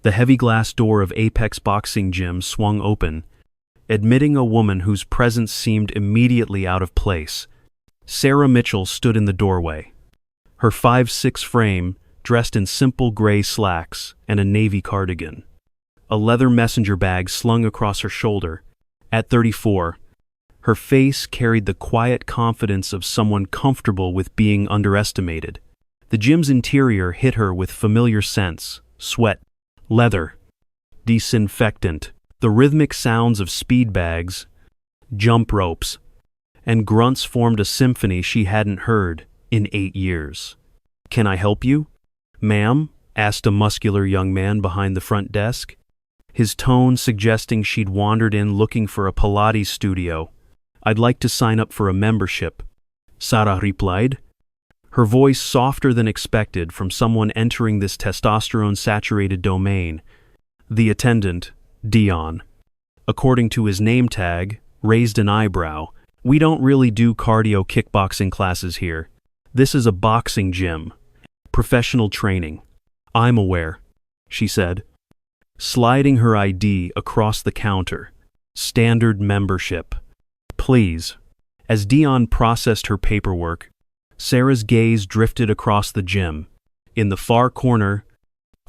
The heavy glass door of Apex Boxing Gym swung open, admitting a woman whose presence seemed immediately out of place. Sarah Mitchell stood in the doorway. Her 5'6" frame, dressed in simple gray slacks and a navy cardigan. A leather messenger bag slung across her shoulder. At 34, her face carried the quiet confidence of someone comfortable with being underestimated. The gym's interior hit her with familiar scents: sweat, leather, disinfectant, the rhythmic sounds of speed bags, jump ropes, and grunts formed a symphony she hadn't heard in 8 years. "Can I help you, ma'am?" asked a muscular young man behind the front desk, his tone suggesting she'd wandered in looking for a Pilates studio. "I'd like to sign up for a membership," Sarah replied, her voice softer than expected from someone entering this testosterone-saturated domain. The attendant, Dion, according to his name tag, raised an eyebrow. "We don't really do cardio kickboxing classes here. This is a boxing gym. Professional training." "I'm aware," she said, sliding her ID across the counter. "Standard membership. Please." As Dion processed her paperwork, Sarah's gaze drifted across the gym. In the far corner,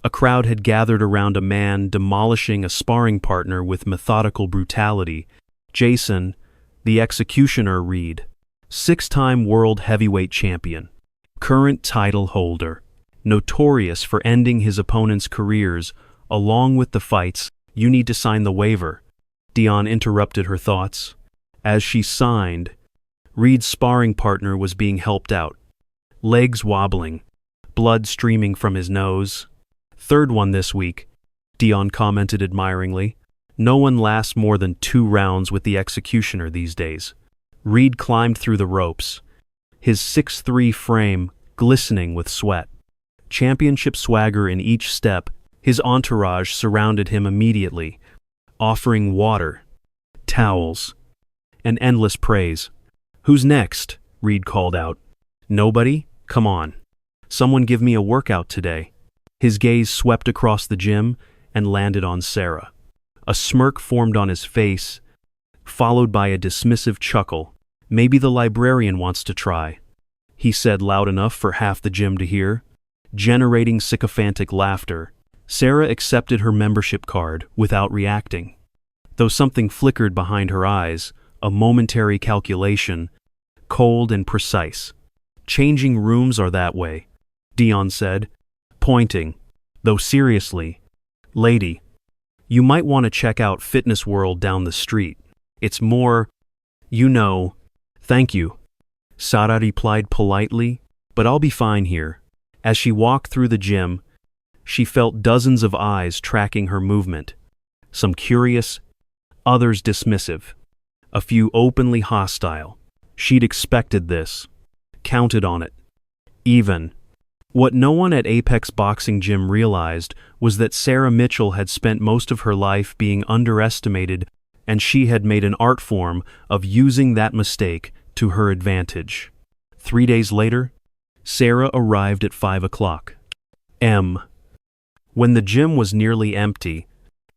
a crowd had gathered around a man demolishing a sparring partner with methodical brutality. Jason, the executioner, Reed, 6-time world heavyweight champion, current title holder, notorious for ending his opponents' careers along with the fights. "You need to sign the waiver," Dion interrupted her thoughts. As she signed, Reed's sparring partner was being helped out, legs wobbling, blood streaming from his nose. "Third one this week," Dion commented admiringly. "No one lasts more than 2 rounds with the executioner these days." Reed climbed through the ropes, his 6'3" frame glistening with sweat. Championship swagger in each step, his entourage surrounded him immediately, offering water, towels, and endless praise. "Who's next?" Reed called out. "Nobody? Come on. Someone give me a workout today." His gaze swept across the gym and landed on Sarah. A smirk formed on his face, followed by a dismissive chuckle. "Maybe the librarian wants to try," he said loud enough for half the gym to hear, generating sycophantic laughter. Sarah accepted her membership card without reacting. Though something flickered behind her eyes, a momentary calculation, cold and precise. "Changing rooms are that way," Dion said, pointing, though seriously. "Lady, you might want to check out Fitness World down the street. It's more, you know." "Thank you," Sarah replied politely, "but I'll be fine here." As she walked through the gym, she felt dozens of eyes tracking her movement, some curious, others dismissive, a few openly hostile. She'd expected this, counted on it. Even. What no one at Apex Boxing Gym realized was that Sarah Mitchell had spent most of her life being underestimated, and she had made an art form of using that mistake to her advantage. 3 days later, Sarah arrived at 5 o'clock. When the gym was nearly empty,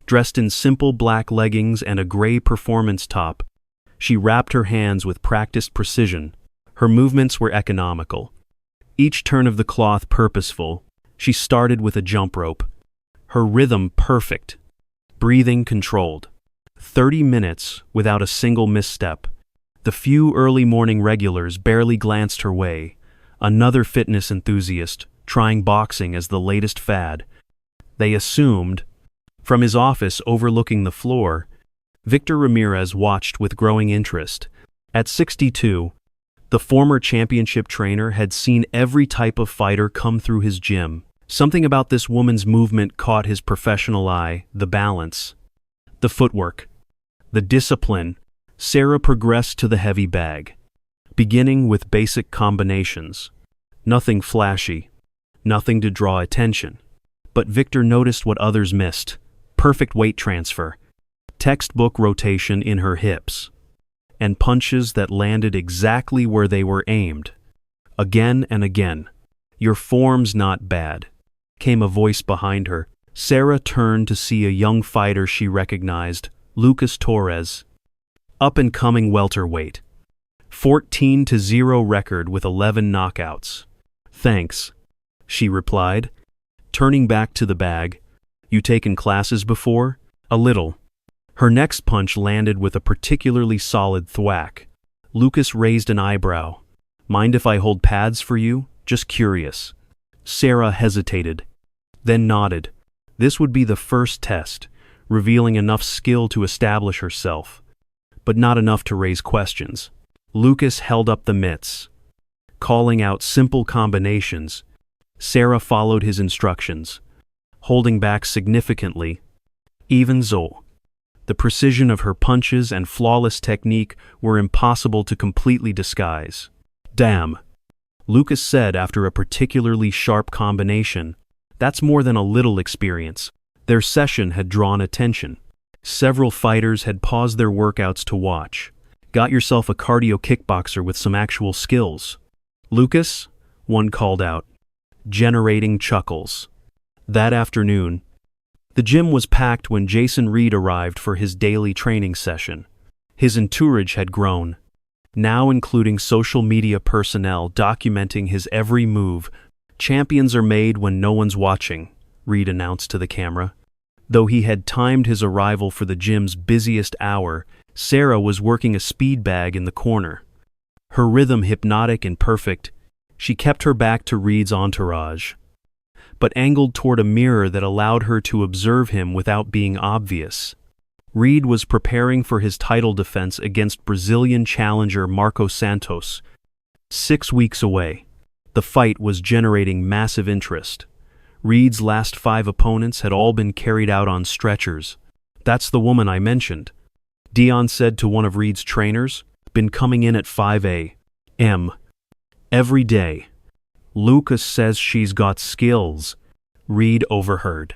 dressed in simple black leggings and a gray performance top, she wrapped her hands with practiced precision. Her movements were economical, each turn of the cloth purposeful. She started with a jump rope, her rhythm perfect, breathing controlled. 30 minutes without a single misstep. The few early morning regulars barely glanced her way, another fitness enthusiast trying boxing as the latest fad. They assumed. From his office overlooking the floor, Victor Ramirez watched with growing interest. At 62, the former championship trainer had seen every type of fighter come through his gym. Something about this woman's movement caught his professional eye: the balance, the footwork, the discipline. Sarah progressed to the heavy bag, beginning with basic combinations. Nothing flashy, nothing to draw attention. But Victor noticed what others missed: perfect weight transfer, textbook rotation in her hips, and punches that landed exactly where they were aimed. Again and again. "Your form's not bad," came a voice behind her, Sarah turned to see a young fighter she recognized, Lucas Torres, up-and-coming welterweight. 14-0 record with 11 knockouts. Thanks, she replied, turning back to the bag. You taken classes before? A little. Her next punch landed with a particularly solid thwack. Lucas raised an eyebrow. Mind if I hold pads for you? Just curious. Sarah hesitated, then nodded. This would be the first test, revealing enough skill to establish herself, but not enough to raise questions. Lucas held up the mitts, calling out simple combinations. Sarah followed his instructions, holding back significantly. Even so, the precision of her punches and flawless technique were impossible to completely disguise. Damn, Lucas said after a particularly sharp combination. That's more than a little experience. Their session had drawn attention. Several fighters had paused their workouts to watch. Got yourself a cardio kickboxer with some actual skills. Lucas, one called out, generating chuckles. That afternoon, the gym was packed when Jason Reed arrived for his daily training session. His entourage had grown, now including social media personnel documenting his every move. Champions are made when no one's watching, Reed announced to the camera. Though he had timed his arrival for the gym's busiest hour, Sarah was working a speed bag in the corner. Her rhythm hypnotic and perfect, she kept her back to Reed's entourage, but angled toward a mirror that allowed her to observe him without being obvious. Reed was preparing for his title defense against Brazilian challenger Marco Santos. 6 weeks away. The fight was generating massive interest. Reed's last 5 opponents had all been carried out on stretchers. That's the woman I mentioned, Dion said to one of Reed's trainers. Been coming in at 5 a.m. every day. Lucas says she's got skills, Reed overheard,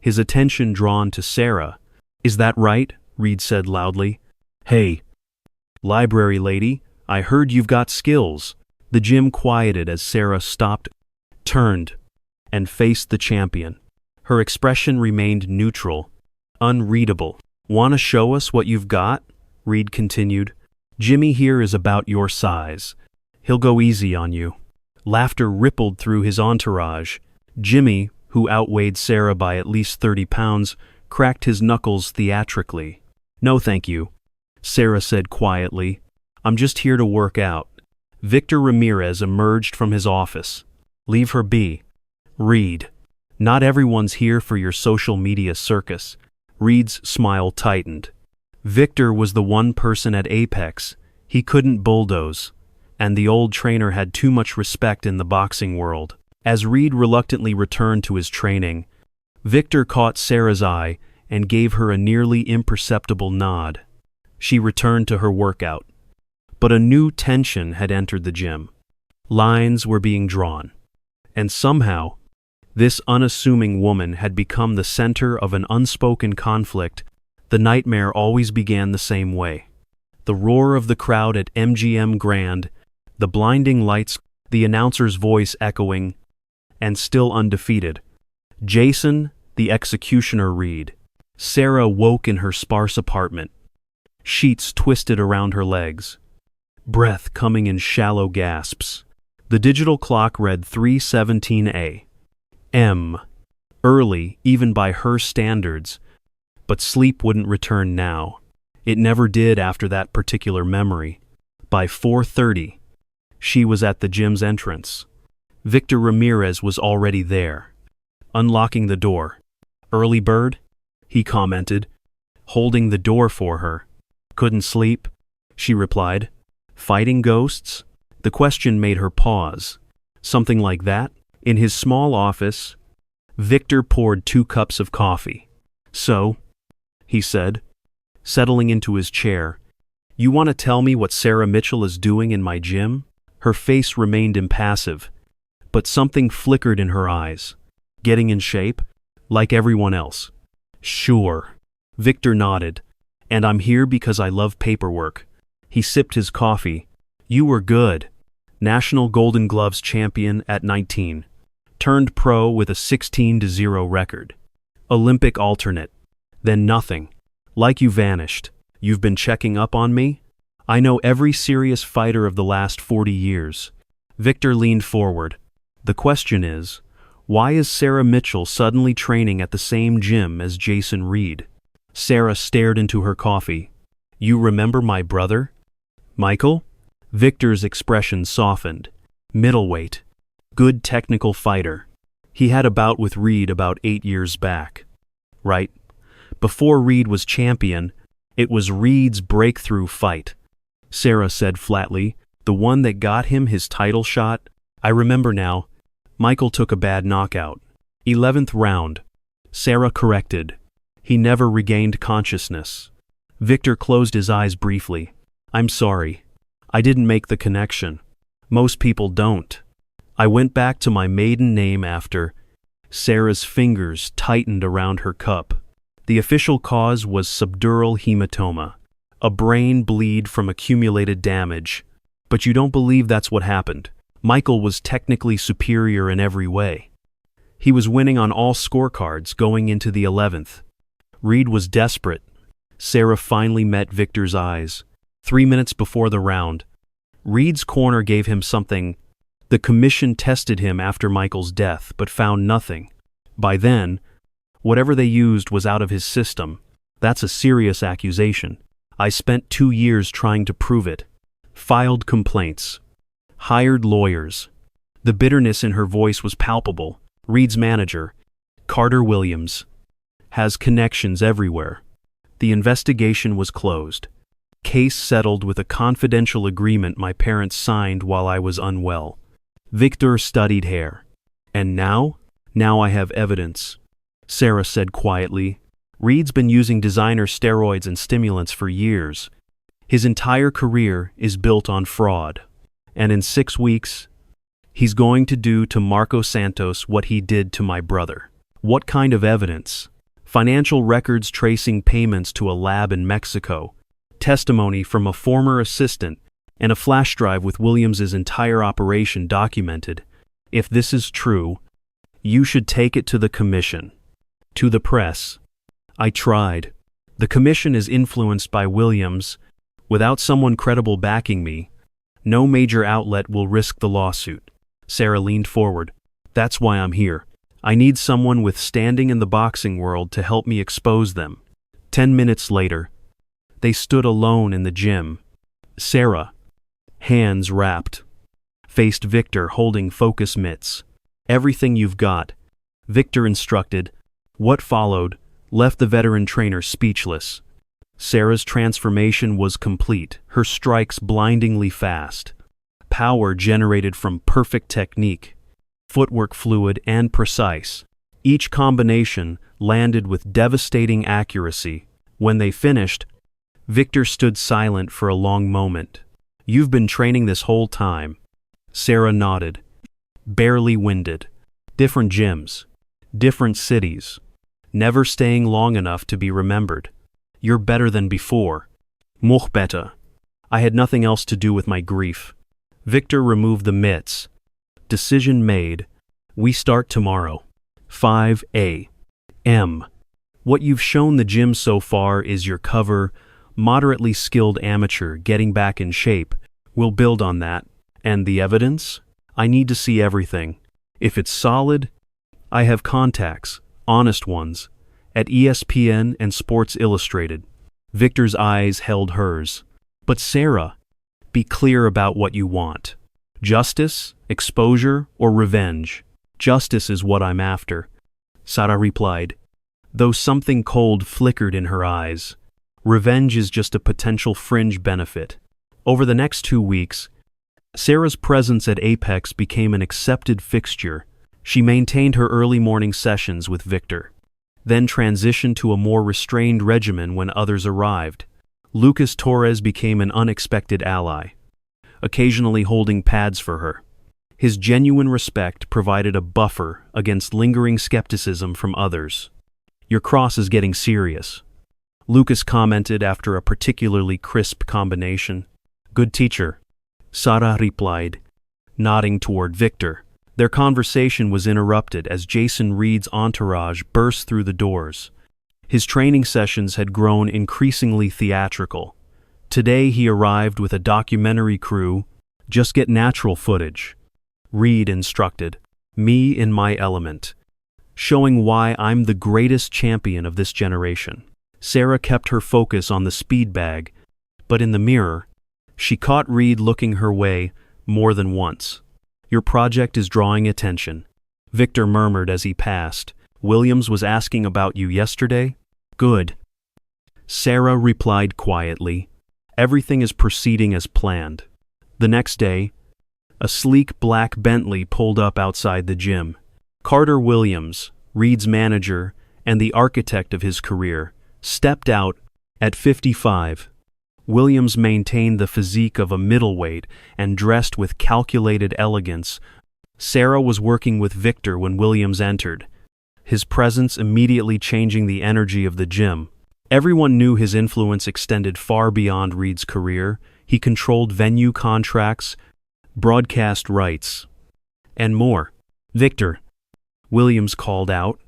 his attention drawn to Sarah. Is that right? Reed said loudly. Hey, library lady, I heard you've got skills. The gym quieted as Sarah stopped, turned, and faced the champion. Her expression remained neutral, unreadable. Want to show us what you've got? Reed continued. Jimmy here is about your size. He'll go easy on you. Laughter rippled through his entourage. Jimmy, who outweighed Sarah by at least 30 pounds, cracked his knuckles theatrically. No thank you, Sarah said quietly. I'm just here to work out. Victor Ramirez emerged from his office. Leave her be. Reed. Not everyone's here for your social media circus. Reed's smile tightened. Victor was the one person at Apex he couldn't bulldoze, and the old trainer had too much respect in the boxing world. As Reed reluctantly returned to his training, Victor caught Sarah's eye and gave her a nearly imperceptible nod. She returned to her workout. But a new tension had entered the gym. Lines were being drawn. And somehow, this unassuming woman had become the center of an unspoken conflict. The nightmare always began the same way. The roar of the crowd at MGM Grand, the blinding lights, the announcer's voice echoing, and still undefeated. Jason, the executioner Reed. Sarah woke in her sparse apartment. Sheets twisted around her legs. Breath coming in shallow gasps. The digital clock read 3:17 a.m. Early, even by her standards, but sleep wouldn't return now. It never did after that particular memory. By 4:30, she was at the gym's entrance. Victor Ramirez was already there, unlocking the door. Early bird? He commented, holding the door for her. Couldn't sleep? She replied. Fighting ghosts? The question made her pause. Something like that? In his small office, Victor poured 2 cups of coffee. So, he said, settling into his chair, you want to tell me what Sarah Mitchell is doing in my gym? Her face remained impassive, but something flickered in her eyes. Getting in shape? Like everyone else. Sure. Victor nodded. And I'm here because I love paperwork. He sipped his coffee. You were good. National Golden Gloves champion at 19. Turned pro with a 16-0 record. Olympic alternate. Then nothing. Like you vanished. You've been checking up on me? I know every serious fighter of the last 40 years. Victor leaned forward. The question is, why is Sarah Mitchell suddenly training at the same gym as Jason Reed? Sarah stared into her coffee. You remember my brother? Michael? Victor's expression softened. Middleweight. Good technical fighter. He had a bout with Reed about 8 years back. Right. Before Reed was champion, it was Reed's breakthrough fight. Sarah said flatly, the one that got him his title shot? I remember now. Michael took a bad knockout. 11th round. Sarah corrected. He never regained consciousness. Victor closed his eyes briefly. I'm sorry. I didn't make the connection. Most people don't. I went back to my maiden name after. Sarah's fingers tightened around her cup. The official cause was subdural hematoma, a brain bleed from accumulated damage. But you don't believe that's what happened. Michael was technically superior in every way. He was winning on all scorecards going into the 11th. Reed was desperate. Sarah finally met Victor's eyes. 3 minutes before the round, Reed's corner gave him something. The commission tested him after Michael's death, but found nothing. By then, whatever they used was out of his system. That's a serious accusation. I spent 2 years trying to prove it. Filed complaints. Hired lawyers. The bitterness in her voice was palpable. Reed's manager, Carter Williams, has connections everywhere. The investigation was closed. Case settled with a confidential agreement my parents signed while I was unwell. Victor studied hair. And now? Now I have evidence. Sarah said quietly. Reed's been using designer steroids and stimulants for years. His entire career is built on fraud. And in 6 weeks, he's going to do to Marco Santos what he did to my brother. What kind of evidence? Financial records tracing payments to a lab in Mexico, testimony from a former assistant, and a flash drive with Williams's entire operation documented. If this is true, you should take it to the commission. To the press. I tried. The commission is influenced by Williams. Without someone credible backing me, no major outlet will risk the lawsuit. Sarah leaned forward. That's why I'm here. I need someone with standing in the boxing world to help me expose them. 10 minutes later, they stood alone in the gym. Sarah, hands wrapped, faced Victor holding focus mitts. Everything you've got, Victor instructed. What followed left the veteran trainer speechless. Sarah's transformation was complete, her strikes blindingly fast. Power generated from perfect technique, footwork fluid and precise. Each combination landed with devastating accuracy. When they finished, Victor stood silent for a long moment. You've been training this whole time. Sarah nodded, barely winded. Different gyms, different cities, never staying long enough to be remembered. You're better than before. Much better. I had nothing else to do with my grief. Victor removed the mitts. Decision made. We start tomorrow. 5 a.m. What you've shown the gym so far is your cover, moderately skilled amateur getting back in shape. We'll build on that. And the evidence? I need to see everything. If it's solid, I have contacts, honest ones, at ESPN and Sports Illustrated. Victor's eyes held hers. But Sarah, be clear about what you want. Justice, exposure, or revenge? Justice is what I'm after, Sarah replied, though something cold flickered in her eyes. Revenge is just a potential fringe benefit. Over the next 2 weeks, Sarah's presence at Apex became an accepted fixture. She maintained her early morning sessions with Victor, then transitioned to a more restrained regimen when others arrived. Lucas Torres became an unexpected ally, occasionally holding pads for her. His genuine respect provided a buffer against lingering skepticism from others. Your cross is getting serious, Lucas commented after a particularly crisp combination. Good teacher, Sarah replied, nodding toward Victor. Their conversation was interrupted as Jason Reed's entourage burst through the doors. His training sessions had grown increasingly theatrical. Today he arrived with a documentary crew. Just get natural footage, Reed instructed, me in my element, showing why I'm the greatest champion of this generation. Sarah kept her focus on the speed bag, but in the mirror, she caught Reed looking her way more than once. Your project is drawing attention, Victor murmured as he passed. Williams was asking about you yesterday? Good. Sarah replied quietly. Everything is proceeding as planned. The next day, a sleek black Bentley pulled up outside the gym. Carter Williams, Reed's manager and the architect of his career, stepped out at 55. Williams maintained the physique of a middleweight and dressed with calculated elegance. Sarah was working with Victor when Williams entered, his presence immediately changing the energy of the gym. Everyone knew his influence extended far beyond Reed's career. He controlled venue contracts, broadcast rights, and more. Victor, Williams called out,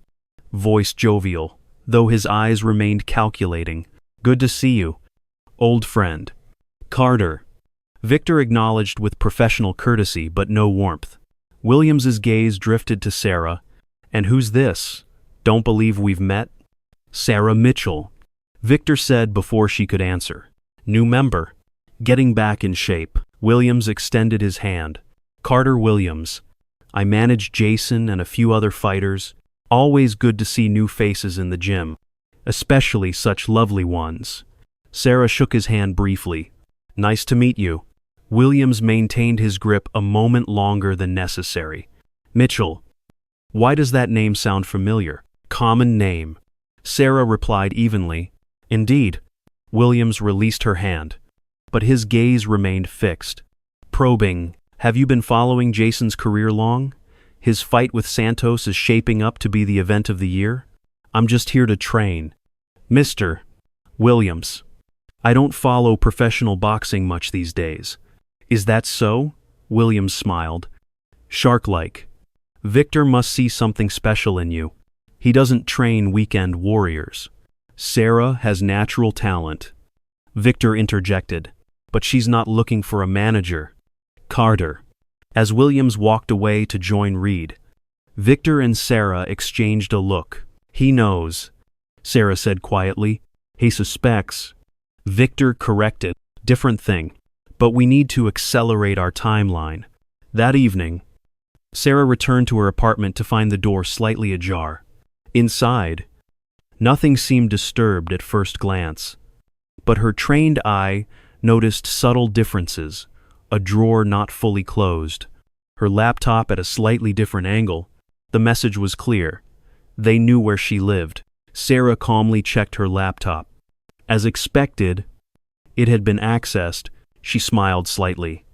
voice jovial, though his eyes remained calculating. Good to see you, old friend. Carter. Victor acknowledged with professional courtesy but no warmth. Williams's gaze drifted to Sarah. And who's this? Don't believe we've met? Sarah Mitchell, Victor said before she could answer. New member. Getting back in shape. Williams extended his hand. Carter Williams. I manage Jason and a few other fighters. Always good to see new faces in the gym, especially such lovely ones. Sarah shook his hand briefly. Nice to meet you. Williams maintained his grip a moment longer than necessary. Mitchell. Why does that name sound familiar? Common name. Sarah replied evenly. Indeed. Williams released her hand, but his gaze remained fixed. Probing. Have you been following Jason's career long? His fight with Santos is shaping up to be the event of the year? I'm just here to train. Mr. Williams. I don't follow professional boxing much these days. Is that so? Williams smiled. Shark-like. Victor must see something special in you. He doesn't train weekend warriors. Sarah has natural talent. Victor interjected. But she's not looking for a manager. Carter. As Williams walked away to join Reed, Victor and Sarah exchanged a look. He knows, Sarah said quietly. He suspects. Victor corrected. Different thing. But we need to accelerate our timeline. That evening, Sarah returned to her apartment to find the door slightly ajar. Inside, nothing seemed disturbed at first glance, but her trained eye noticed subtle differences. A drawer not fully closed, her laptop at a slightly different angle. The message was clear. They knew where she lived. Sarah calmly checked her laptop. As expected, it had been accessed. She smiled slightly.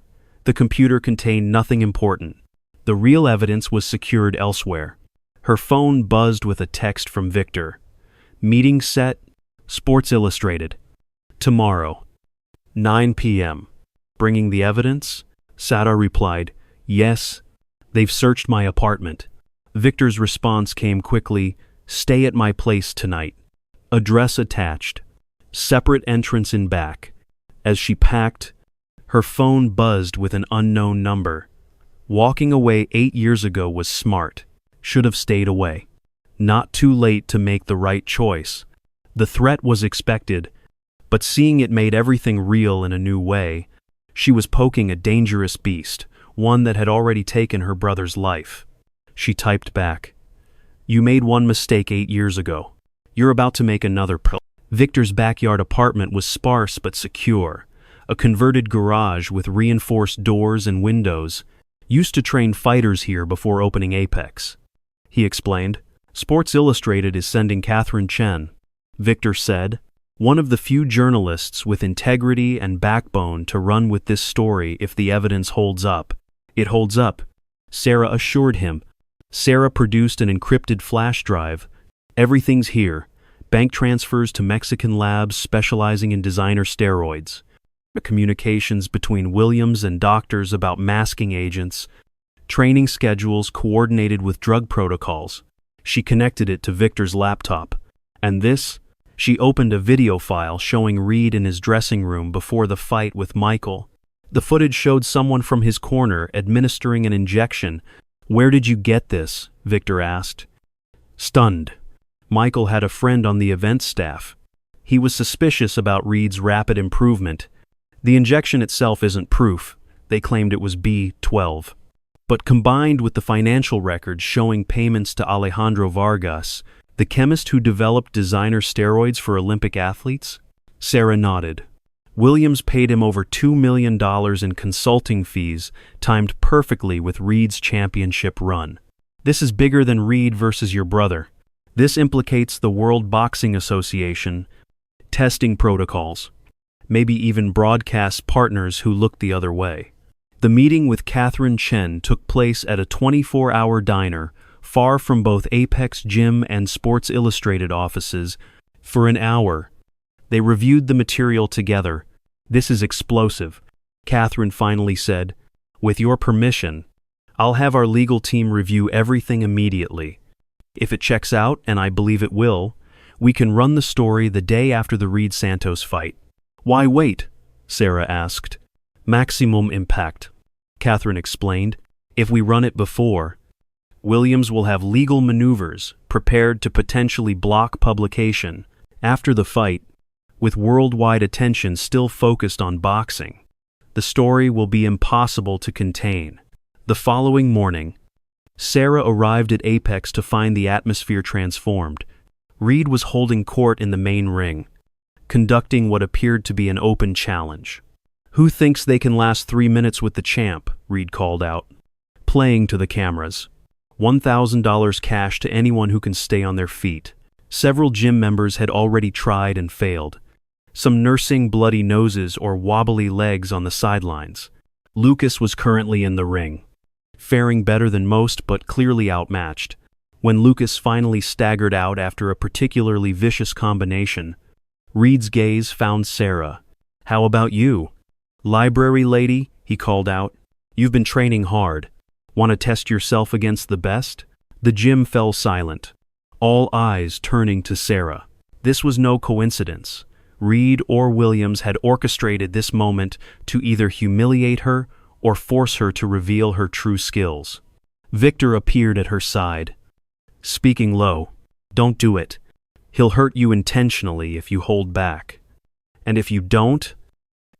The computer contained nothing important. The real evidence was secured elsewhere. Her phone buzzed with a text from Victor. Meeting set, Sports Illustrated. Tomorrow, 9 p.m. Bringing the evidence? Sarah replied, Yes, they've searched my apartment. Victor's response came quickly, Stay at my place tonight. Address attached. Separate entrance in back. As she packed, her phone buzzed with an unknown number. Walking away 8 years ago was smart. Should have stayed away. Not too late to make the right choice. The threat was expected, but seeing it made everything real in a new way. She was poking a dangerous beast, one that had already taken her brother's life. She typed back. You made one mistake 8 years ago. You're about to make another. Victor's backyard apartment was sparse but secure. A converted garage with reinforced doors and windows. Used to train fighters here before opening Apex. He explained. Sports Illustrated is sending Catherine Chen. Victor said. One of the few journalists with integrity and backbone to run with this story if the evidence holds up. It holds up, Sarah assured him. Sarah produced an encrypted flash drive. Everything's here. Bank transfers to Mexican labs specializing in designer steroids. Communications between Williams and doctors about masking agents. training schedules coordinated with drug protocols. She connected it to Victor's laptop. And this? She opened a video file showing Reed in his dressing room before the fight with Michael. The footage showed someone from his corner administering an injection. "Where did you get this?" Victor asked. Stunned. Michael had a friend on the event staff. He was suspicious about Reed's rapid improvement. The injection itself isn't proof. They claimed it was B12. But combined with the financial records showing payments to Alejandro Vargas, the chemist who developed designer steroids for Olympic athletes? Sarah nodded. Williams paid him over $2 million in consulting fees, timed perfectly with Reed's championship run. This is bigger than Reed versus your brother. This implicates the World Boxing Association, testing protocols, maybe even broadcast partners who looked the other way. The meeting with Catherine Chen took place at a 24-hour diner, far from both Apex Gym and Sports Illustrated offices. For an hour, they reviewed the material together. "This is explosive," Catherine finally said. "With your permission, I'll have our legal team review everything immediately. If it checks out, and I believe it will, we can run the story the day after the Reed-Santos fight." "Why wait?" Sarah asked. "Maximum impact," Catherine explained. "If we run it before, Williams will have legal maneuvers prepared to potentially block publication. After the fight, with worldwide attention still focused on boxing, the story will be impossible to contain." The following morning, Sarah arrived at Apex to find the atmosphere transformed. Reed was holding court in the main ring, conducting what appeared to be an open challenge. "Who thinks they can last 3 minutes with the champ?" Reed called out, playing to the cameras. $1,000 cash to anyone who can stay on their feet. Several gym members had already tried and failed, some nursing bloody noses or wobbly legs on the sidelines. Lucas was currently in the ring, faring better than most but clearly outmatched. When Lucas finally staggered out after a particularly vicious combination, Reed's gaze found Sarah. "How about you? Library lady," he called out. "You've been training hard. Want to test yourself against the best?" The gym fell silent, all eyes turning to Sarah. This was no coincidence. Reed or Williams had orchestrated this moment to either humiliate her or force her to reveal her true skills. Victor appeared at her side, speaking low. "Don't do it. He'll hurt you intentionally if you hold back. And if you don't..."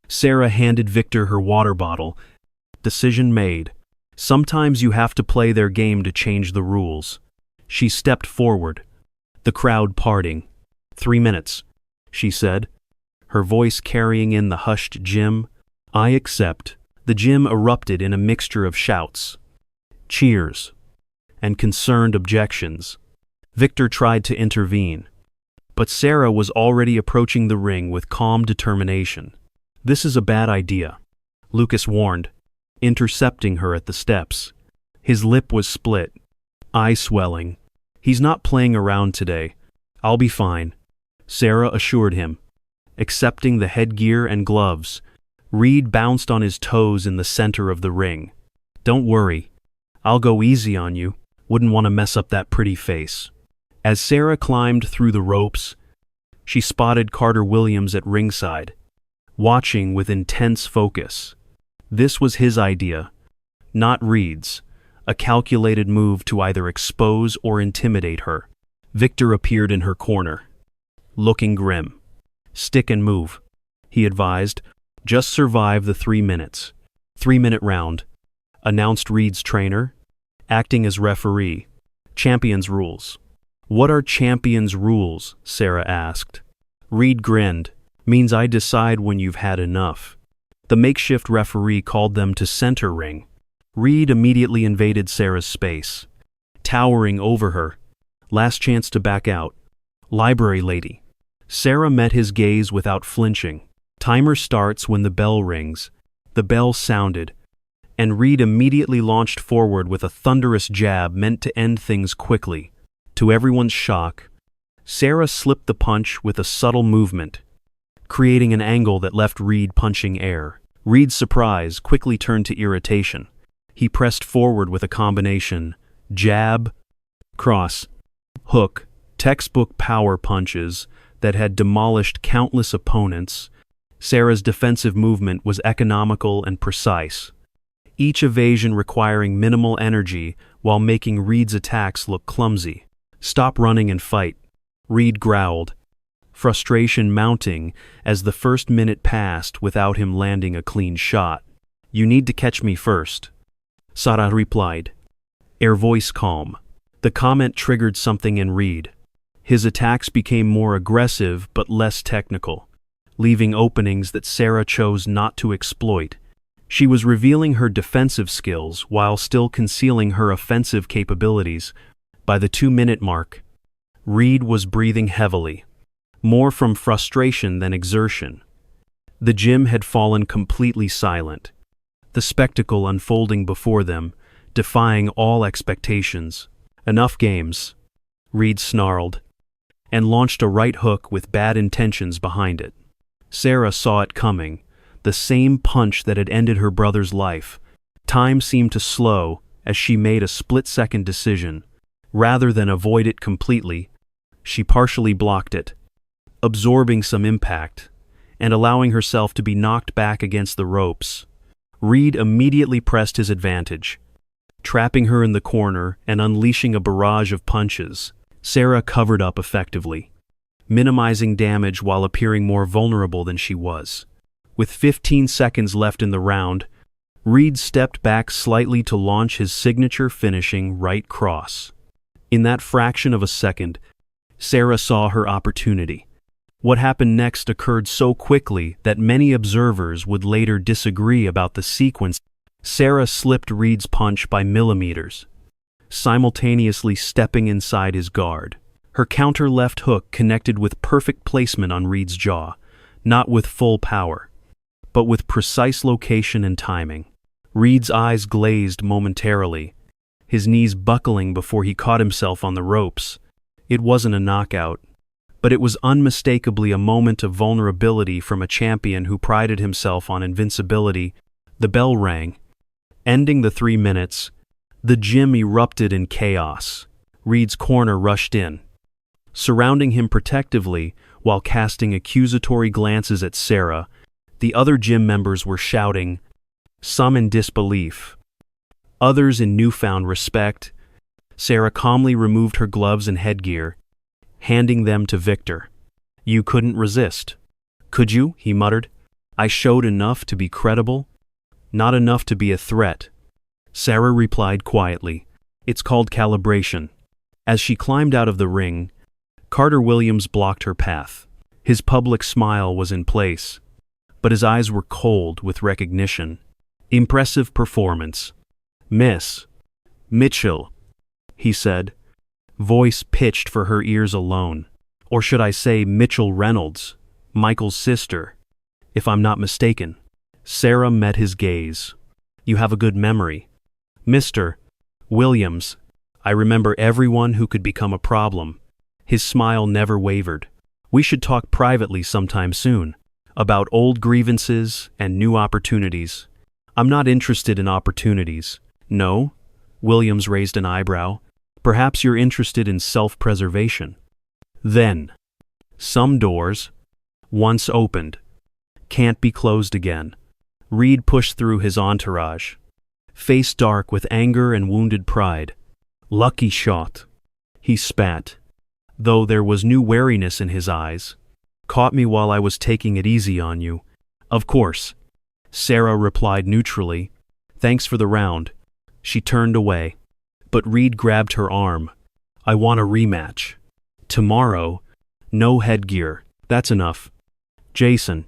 Sarah handed Victor her water bottle. "Decision made. Sometimes you have to play their game to change the rules." She stepped forward, the crowd parting. 3 minutes, she said, her voice carrying in the hushed gym. "I accept." The gym erupted in a mixture of shouts, cheers, and concerned objections. Victor tried to intervene, but Sarah was already approaching the ring with calm determination. "This is a bad idea," Lucas warned, intercepting her at the steps. His lip was split, eye swelling. "He's not playing around today. I'll be fine," Sarah assured him. Accepting the headgear and gloves, Reed bounced on his toes in the center of the ring. "Don't worry. I'll go easy on you. Wouldn't want to mess up that pretty face." As Sarah climbed through the ropes, she spotted Carter Williams at ringside, watching with intense focus. This was his idea, not Reed's, a calculated move to either expose or intimidate her. Victor appeared in her corner, looking grim. "Stick and move," he advised. "Just survive the 3 minutes. 3-minute round," announced Reed's trainer, acting as referee. "Champions rules." "What are champions rules?" Sarah asked. Reed grinned. "Means I decide when you've had enough." The makeshift referee called them to center ring. Reed immediately invaded Sarah's space, towering over her. "Last chance to back out. Library lady." Sarah met his gaze without flinching. "Timer starts when the bell rings." The bell sounded, and Reed immediately launched forward with a thunderous jab meant to end things quickly. To everyone's shock, Sarah slipped the punch with a subtle movement, creating an angle that left Reed punching air. Reed's surprise quickly turned to irritation. He pressed forward with a combination: jab, cross, hook, textbook power punches that had demolished countless opponents. Sarah's defensive movement was economical and precise, each evasion requiring minimal energy while making Reed's attacks look clumsy. "Stop running and fight," Reed growled, frustration mounting as the first minute passed without him landing a clean shot. "You need to catch me first," Sarah replied, her voice calm. The comment triggered something in Reed. His attacks became more aggressive but less technical, leaving openings that Sarah chose not to exploit. She was revealing her defensive skills while still concealing her offensive capabilities. By the 2-minute mark, Reed was breathing heavily, more from frustration than exertion. The gym had fallen completely silent, the spectacle unfolding before them, defying all expectations. "Enough games," Reed snarled, and launched a right hook with bad intentions behind it. Sarah saw it coming, the same punch that had ended her brother's life. Time seemed to slow as she made a split-second decision. Rather than avoid it completely, she partially blocked it, absorbing some impact and allowing herself to be knocked back against the ropes. Reed immediately pressed his advantage, trapping her in the corner and unleashing a barrage of punches. Sarah covered up effectively, minimizing damage while appearing more vulnerable than she was. With 15 seconds left in the round, Reed stepped back slightly to launch his signature finishing right cross. In that fraction of a second, Sarah saw her opportunity. What happened next occurred so quickly that many observers would later disagree about the sequence. Sarah slipped Reed's punch by millimeters, simultaneously stepping inside his guard. Her counter left hook connected with perfect placement on Reed's jaw, not with full power, but with precise location and timing. Reed's eyes glazed momentarily, his knees buckling before he caught himself on the ropes. It wasn't a knockout, but it was unmistakably a moment of vulnerability from a champion who prided himself on invincibility. The bell rang, ending the 3 minutes. The gym erupted in chaos. Reed's corner rushed in, surrounding him protectively while casting accusatory glances at Sarah. The other gym members were shouting, some in disbelief, others in newfound respect. Sarah calmly removed her gloves and headgear, handing them to Victor. "You couldn't resist, could you?" he muttered. "I showed enough to be credible, not enough to be a threat." Sarah replied quietly, "It's called calibration." As she climbed out of the ring, Carter Williams blocked her path. His public smile was in place, but his eyes were cold with recognition. "Impressive performance, Miss Mitchell," he said, voice pitched for her ears alone. "Or should I say Mitchell Reynolds, Michael's sister, if I'm not mistaken." Sarah met his gaze. "You have a good memory, Mr. Williams. I remember everyone who could become a problem." His smile never wavered. "We should talk privately sometime soon, about old grievances and new opportunities." "I'm not interested in opportunities." "No?" Williams raised an eyebrow. "Perhaps you're interested in self-preservation." "Then, some doors, once opened, can't be closed again." Reed pushed through his entourage, face dark with anger and wounded pride. "Lucky shot," he spat, though there was new wariness in his eyes. "Caught me while I was taking it easy on you." "Of course," Sarah replied neutrally. "Thanks for the round." She turned away, but Reed grabbed her arm. "I want a rematch. Tomorrow, no headgear. That's enough." "Jason,"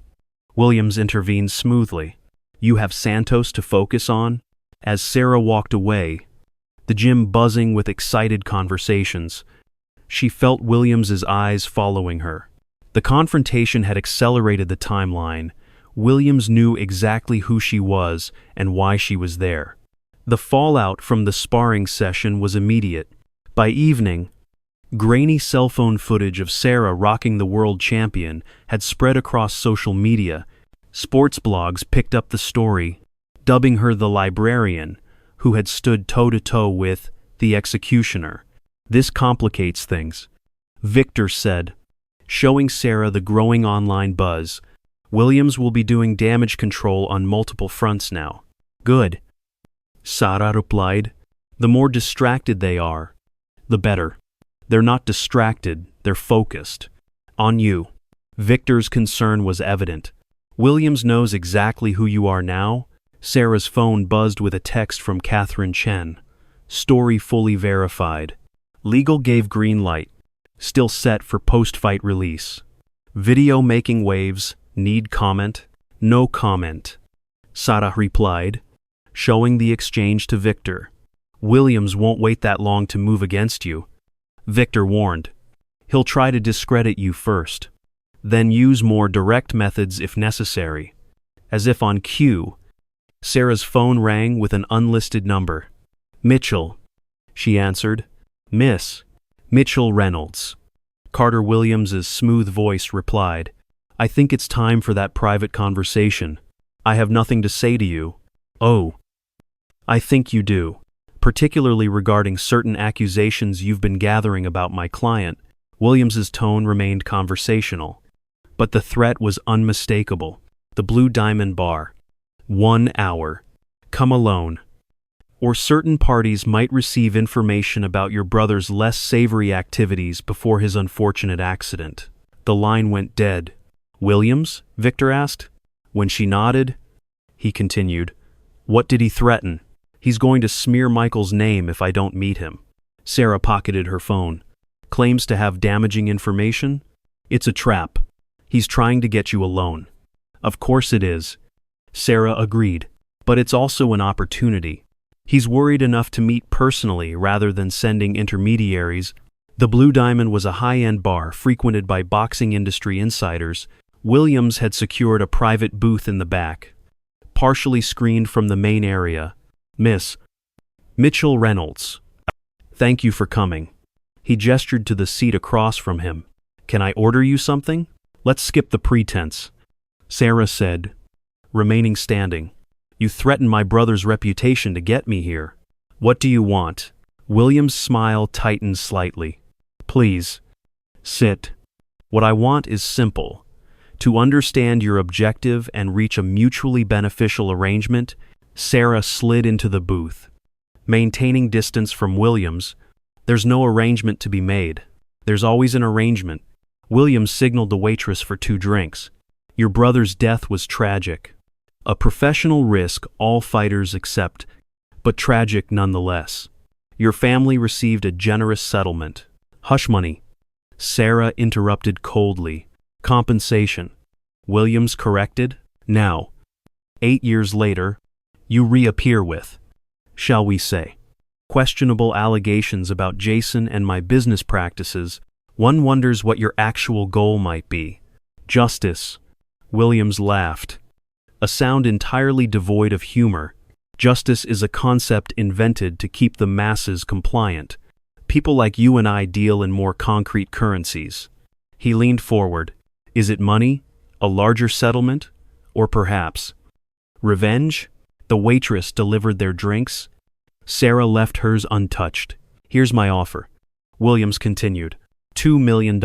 Williams intervened smoothly, "you have Santos to focus on." As Sarah walked away, the gym buzzing with excited conversations, she felt Williams's eyes following her. The confrontation had accelerated the timeline. Williams knew exactly who she was and why she was there. The fallout from the sparring session was immediate. By evening, grainy cell phone footage of Sarah rocking the world champion had spread across social media. Sports blogs picked up the story, dubbing her the librarian, who had stood toe-to-toe with the executioner. This complicates things, Victor said, showing Sarah the growing online buzz. Williams will be doing damage control on multiple fronts now. Good, Sarah replied. The more distracted they are, the better. They're not distracted, they're focused. On you. Victor's concern was evident. Williams knows exactly who you are now. Sarah's phone buzzed with a text from Catherine Chen. Story fully verified. Legal gave green light. Still set for post-fight release. Video making waves. Need comment? No comment. Sarah replied, showing the exchange to Victor. Williams won't wait that long to move against you. Victor warned. He'll try to discredit you first, then use more direct methods if necessary. As if on cue, Sarah's phone rang with an unlisted number. Mitchell, she answered. Miss Mitchell Reynolds. Carter Williams's smooth voice replied, I think it's time for that private conversation. I have nothing to say to you. Oh, I think you do, particularly regarding certain accusations you've been gathering about my client. Williams's tone remained conversational, but the threat was unmistakable. The Blue Diamond Bar. 1 hour. Come alone. Or certain parties might receive information about your brother's less savory activities before his unfortunate accident. The line went dead. Williams? Victor asked. When she nodded, he continued, What did he threaten? He's going to smear Michael's name if I don't meet him. Sarah pocketed her phone. Claims to have damaging information? It's a trap. He's trying to get you alone. Of course it is. Sarah agreed. But it's also an opportunity. He's worried enough to meet personally rather than sending intermediaries. The Blue Diamond was a high-end bar frequented by boxing industry insiders. Williams had secured a private booth in the back, partially screened from the main area. Miss Mitchell Reynolds. Thank you for coming. He gestured to the seat across from him. Can I order you something? Let's skip the pretense, Sarah said, remaining standing. You threatened my brother's reputation to get me here. What do you want? William's smile tightened slightly. Please, sit. What I want is simple. To understand your objective and reach a mutually beneficial arrangement. Sarah slid into the booth. Maintaining distance from Williams, there's no arrangement to be made. There's always an arrangement. Williams signaled the waitress for 2 drinks. Your brother's death was tragic. A professional risk all fighters accept, but tragic nonetheless. Your family received a generous settlement. Hush money. Sarah interrupted coldly. Compensation. Williams corrected. Now, 8 years later, you reappear with, shall we say, questionable allegations about Jason and my business practices. One wonders what your actual goal might be. Justice. Williams laughed. A sound entirely devoid of humor. Justice is a concept invented to keep the masses compliant. People like you and I deal in more concrete currencies. He leaned forward. Is it money? A larger settlement? Or perhaps revenge? The waitress delivered their drinks. Sarah left hers untouched. Here's my offer. Williams continued. $2 million.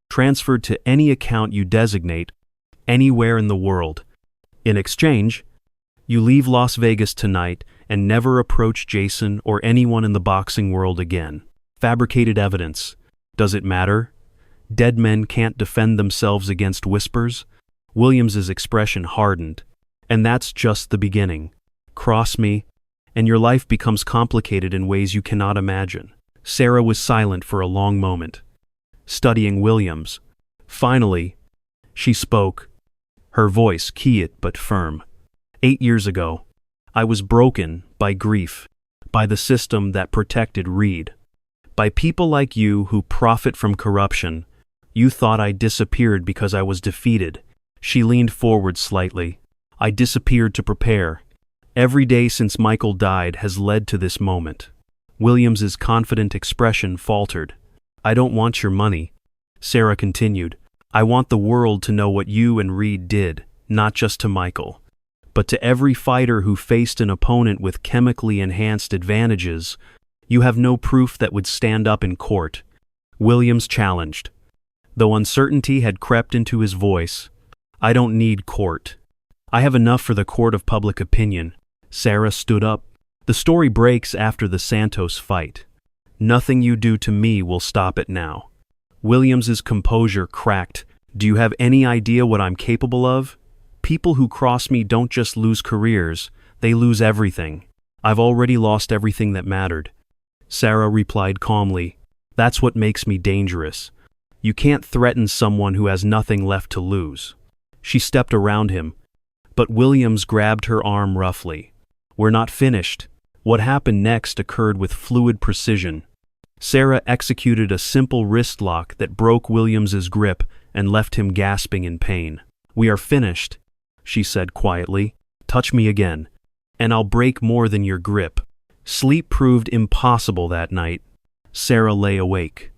Transferred to any account you designate, anywhere in the world. In exchange, you leave Las Vegas tonight and never approach Jason or anyone in the boxing world again. Fabricated evidence. Does it matter? Dead men can't defend themselves against whispers. Williams's expression hardened. And that's just the beginning. Cross me, and your life becomes complicated in ways you cannot imagine. Sarah was silent for a long moment, studying Williams. Finally, she spoke, her voice quiet but firm. 8 years ago, I was broken by grief, by the system that protected Reed, by people like you who profit from corruption. You thought I disappeared because I was defeated. She leaned forward slightly. I disappeared to prepare. Every day since Michael died has led to this moment. Williams's confident expression faltered. I don't want your money, Sarah continued. I want the world to know what you and Reed did, not just to Michael, But to every fighter who faced an opponent with chemically enhanced advantages, you have no proof that would stand up in court. Williams challenged. Though uncertainty had crept into his voice, I don't need court. I have enough for the court of public opinion. Sarah stood up. The story breaks after the Santos fight. Nothing you do to me will stop it now. Williams's composure cracked. Do you have any idea what I'm capable of? People who cross me don't just lose careers, they lose everything. I've already lost everything that mattered. Sarah replied calmly, That's what makes me dangerous. You can't threaten someone who has nothing left to lose. She stepped around him, but Williams grabbed her arm roughly. We're not finished. What happened next occurred with fluid precision. Sarah executed a simple wrist lock that broke Williams's grip and left him gasping in pain. We are finished, she said quietly. Touch me again, and I'll break more than your grip. Sleep proved impossible that night. Sarah lay awake,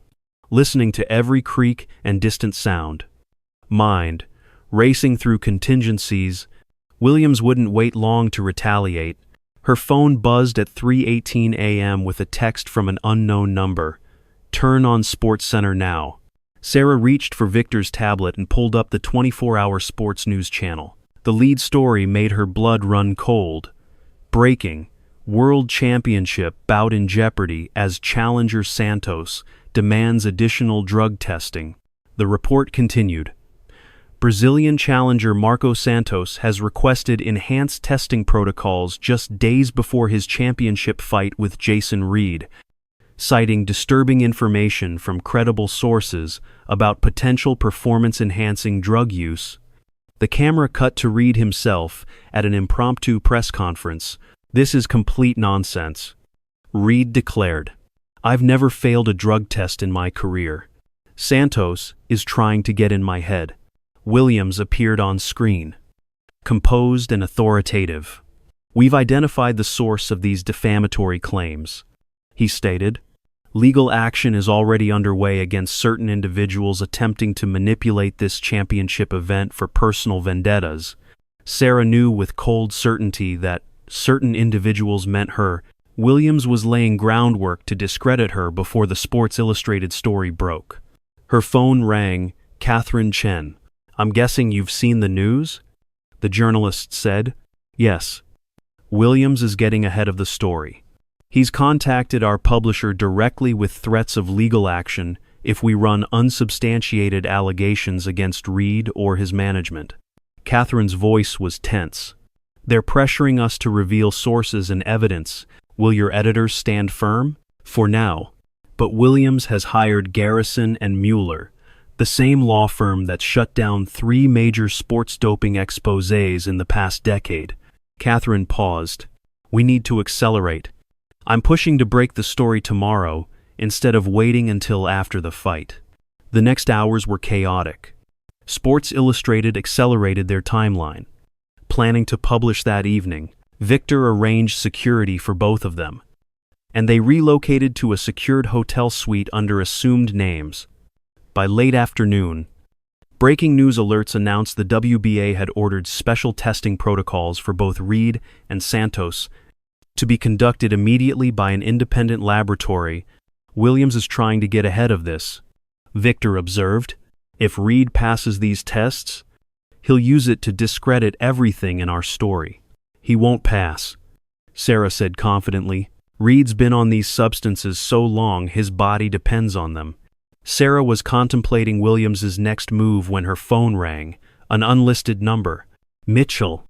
listening to every creak and distant sound. Mind racing through contingencies. Williams wouldn't wait long to retaliate. Her phone buzzed at 3:18 a.m. with a text from an unknown number. Turn on SportsCenter now. Sarah reached for Victor's tablet and pulled up the 24-hour sports news channel. The lead story made her blood run cold. Breaking. World Championship bout in jeopardy as challenger Santos demands additional drug testing. The report continued. Brazilian challenger Marco Santos has requested enhanced testing protocols just days before his championship fight with Jason Reed, citing disturbing information from credible sources about potential performance-enhancing drug use. The camera cut to Reed himself at an impromptu press conference. This is complete nonsense. Reed declared, I've never failed a drug test in my career. Santos is trying to get in my head. Williams appeared on screen, composed and authoritative. We've identified the source of these defamatory claims, he stated. Legal action is already underway against certain individuals attempting to manipulate this championship event for personal vendettas. Sarah knew with cold certainty that certain individuals meant her. Williams was laying groundwork to discredit her before the Sports Illustrated story broke. Her phone rang. Catherine Chen. I'm guessing you've seen the news? The journalist said. Yes. Williams is getting ahead of the story. He's contacted our publisher directly with threats of legal action if we run unsubstantiated allegations against Reed or his management. Catherine's voice was tense. They're pressuring us to reveal sources and evidence. Will your editors stand firm? For now. But Williams has hired Garrison and Mueller, the same law firm that shut down 3 major sports doping exposés in the past decade. Catherine paused. We need to accelerate. I'm pushing to break the story tomorrow instead of waiting until after the fight. The next hours were chaotic. Sports Illustrated accelerated their timeline. Planning to publish that evening, Victor arranged security for both of them, and they relocated to a secured hotel suite under assumed names. By late afternoon, breaking news alerts announced the WBA had ordered special testing protocols for both Reed and Santos to be conducted immediately by an independent laboratory. Williams is trying to get ahead of this, Victor observed. If Reed passes these tests, he'll use it to discredit everything in our story. He won't pass, Sarah said confidently. Reed's been on these substances so long his body depends on them. Sarah was contemplating Williams's next move when her phone rang, an unlisted number. Mitchell,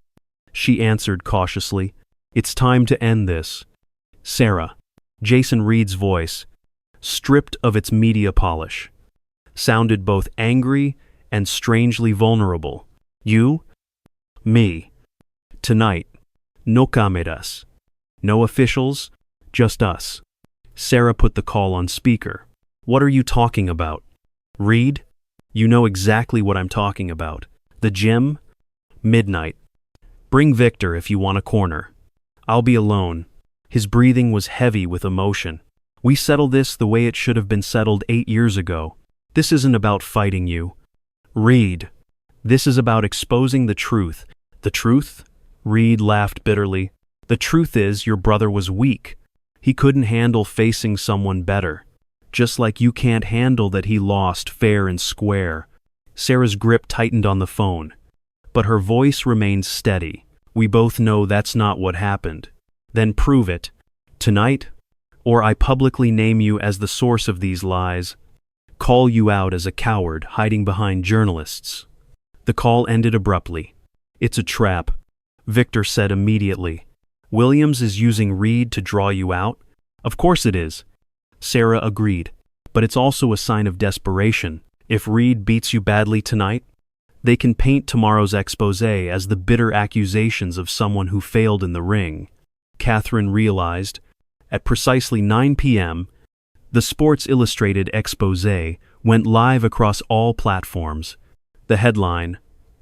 she answered cautiously. It's time to end this. Sarah. Jason Reed's voice, stripped of its media polish, sounded both angry and strangely vulnerable. You? Me. Tonight. No cameras. No officials, just us. Sarah put the call on speaker. What are you talking about? Reed? You know exactly what I'm talking about. The gym? Midnight. Bring Victor if you want a corner. I'll be alone. His breathing was heavy with emotion. We settled this the way it should have been settled 8 years ago. This isn't about fighting you. Reed. This is about exposing the truth. The truth? Reed laughed bitterly. The truth is, your brother was weak. He couldn't handle facing someone better. Just like you can't handle that he lost fair and square. Sarah's grip tightened on the phone, but her voice remained steady. We both know that's not what happened. Then prove it. Tonight? Or I publicly name you as the source of these lies. Call you out as a coward hiding behind journalists. The call ended abruptly. It's a trap, Victor said immediately. Williams is using Reed to draw you out? Of course it is. Sarah agreed, but it's also a sign of desperation. If Reed beats you badly tonight, they can paint tomorrow's exposé as the bitter accusations of someone who failed in the ring. Catherine realized. At precisely 9 p.m., the Sports Illustrated exposé went live across all platforms. The headline,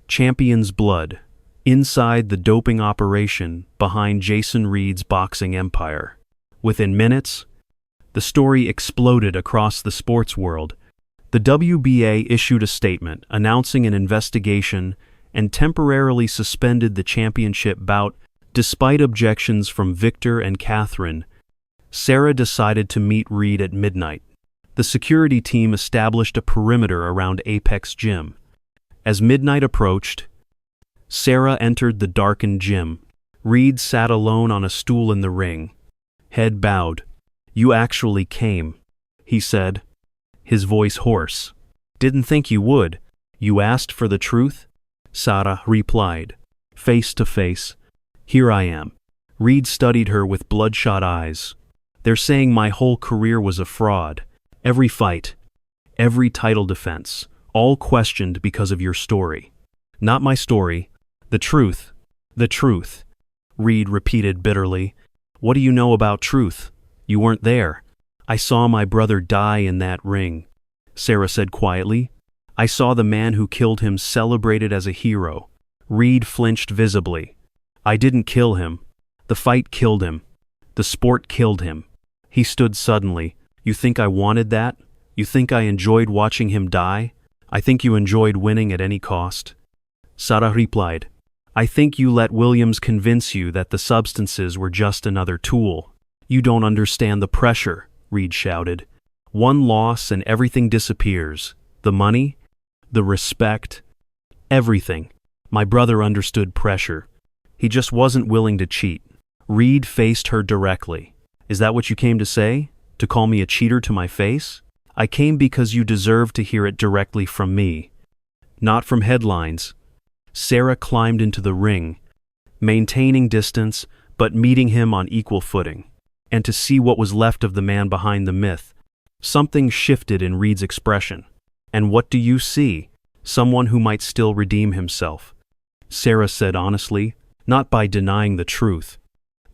Champion's Blood, Inside the Doping Operation Behind Jason Reed's Boxing Empire. Within minutes, the story exploded across the sports world. The WBA issued a statement announcing an investigation and temporarily suspended the championship bout despite objections from Victor and Catherine. Sarah decided to meet Reed at midnight. The security team established a perimeter around Apex Gym. As midnight approached, Sarah entered the darkened gym. Reed sat alone on a stool in the ring, head bowed. You actually came, he said, his voice hoarse. Didn't think you would. You asked for the truth? Sarah replied, face to face. Here I am. Reed studied her with bloodshot eyes. They're saying my whole career was a fraud. Every fight, every title defense, all questioned because of your story. Not my story. The truth. The truth. Reed repeated bitterly. What do you know about truth? You weren't there. I saw my brother die in that ring. Sarah said quietly. I saw the man who killed him celebrated as a hero. Reed flinched visibly. I didn't kill him. The fight killed him. The sport killed him. He stood suddenly. You think I wanted that? You think I enjoyed watching him die? I think you enjoyed winning at any cost. Sarah replied, I think you let Williams convince you that the substances were just another tool. You don't understand the pressure, Reed shouted. One loss and everything disappears. The money, the respect, everything. My brother understood pressure. He just wasn't willing to cheat. Reed faced her directly. Is that what you came to say? To call me a cheater to my face? I came because you deserve to hear it directly from me. Not from headlines. Sarah climbed into the ring, maintaining distance but meeting him on equal footing. And to see what was left of the man behind the myth. Something shifted in Reed's expression. And what do you see? Someone who might still redeem himself. Sarah said honestly, not by denying the truth,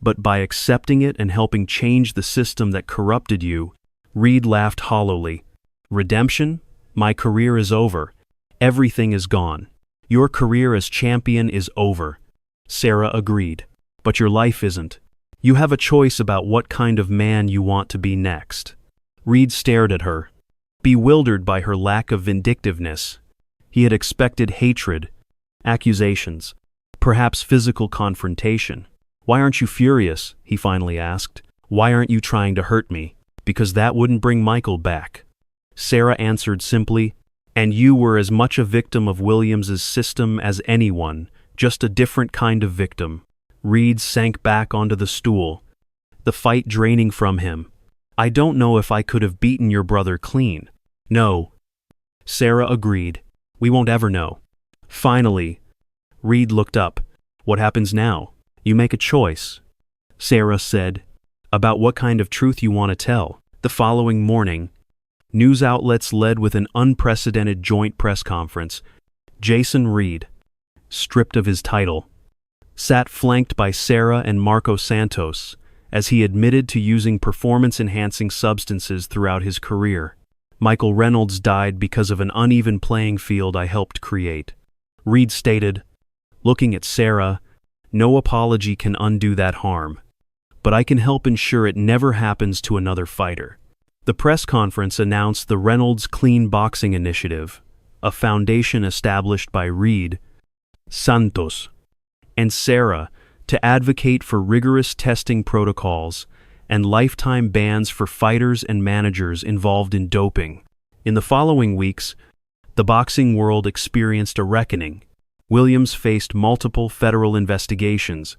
but by accepting it and helping change the system that corrupted you. Reed laughed hollowly. Redemption? My career is over. Everything is gone. Your career as champion is over. Sarah agreed. But your life isn't. You have a choice about what kind of man you want to be next. Reed stared at her, bewildered by her lack of vindictiveness. He had expected hatred, accusations, perhaps physical confrontation. Why aren't you furious? He finally asked. Why aren't you trying to hurt me? Because that wouldn't bring Michael back. Sarah answered simply, and you were as much a victim of Williams's system as anyone, just a different kind of victim. Reed sank back onto the stool, the fight draining from him. I don't know if I could have beaten your brother clean. No. Sarah agreed. We won't ever know. Finally, Reed looked up. What happens now? You make a choice. Sarah said, about what kind of truth you want to tell. The following morning, news outlets led with an unprecedented joint press conference. Jason Reed, stripped of his title, sat flanked by Sarah and Marco Santos as he admitted to using performance-enhancing substances throughout his career. Michael Reynolds died because of an uneven playing field I helped create. Reed stated, looking at Sarah, no apology can undo that harm, but I can help ensure it never happens to another fighter. The press conference announced the Reynolds Clean Boxing Initiative, a foundation established by Reed, Santos, and Sarah to advocate for rigorous testing protocols and lifetime bans for fighters and managers involved in doping. In the following weeks, the boxing world experienced a reckoning. Williams faced multiple federal investigations.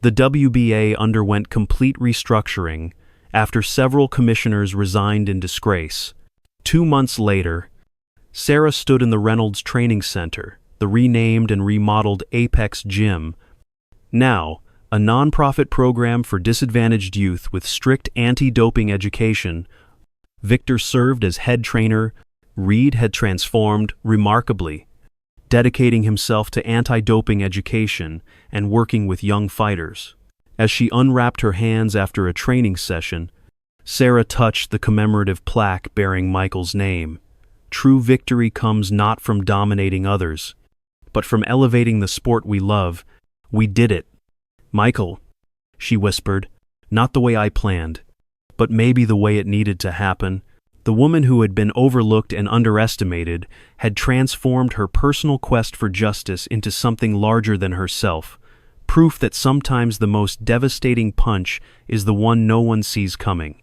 The WBA underwent complete restructuring after several commissioners resigned in disgrace. 2 months later, Sarah stood in the Reynolds Training Center, the renamed and remodeled Apex Gym, now a nonprofit program for disadvantaged youth with strict anti-doping education. Victor served as head trainer. Reed had transformed remarkably, dedicating himself to anti-doping education and working with young fighters. As she unwrapped her hands after a training session, Sarah touched the commemorative plaque bearing Michael's name. True victory comes not from dominating others, but from elevating the sport we love. We did it. Michael, she whispered, not the way I planned, but maybe the way it needed to happen. The woman who had been overlooked and underestimated had transformed her personal quest for justice into something larger than herself, proof that sometimes the most devastating punch is the one no one sees coming.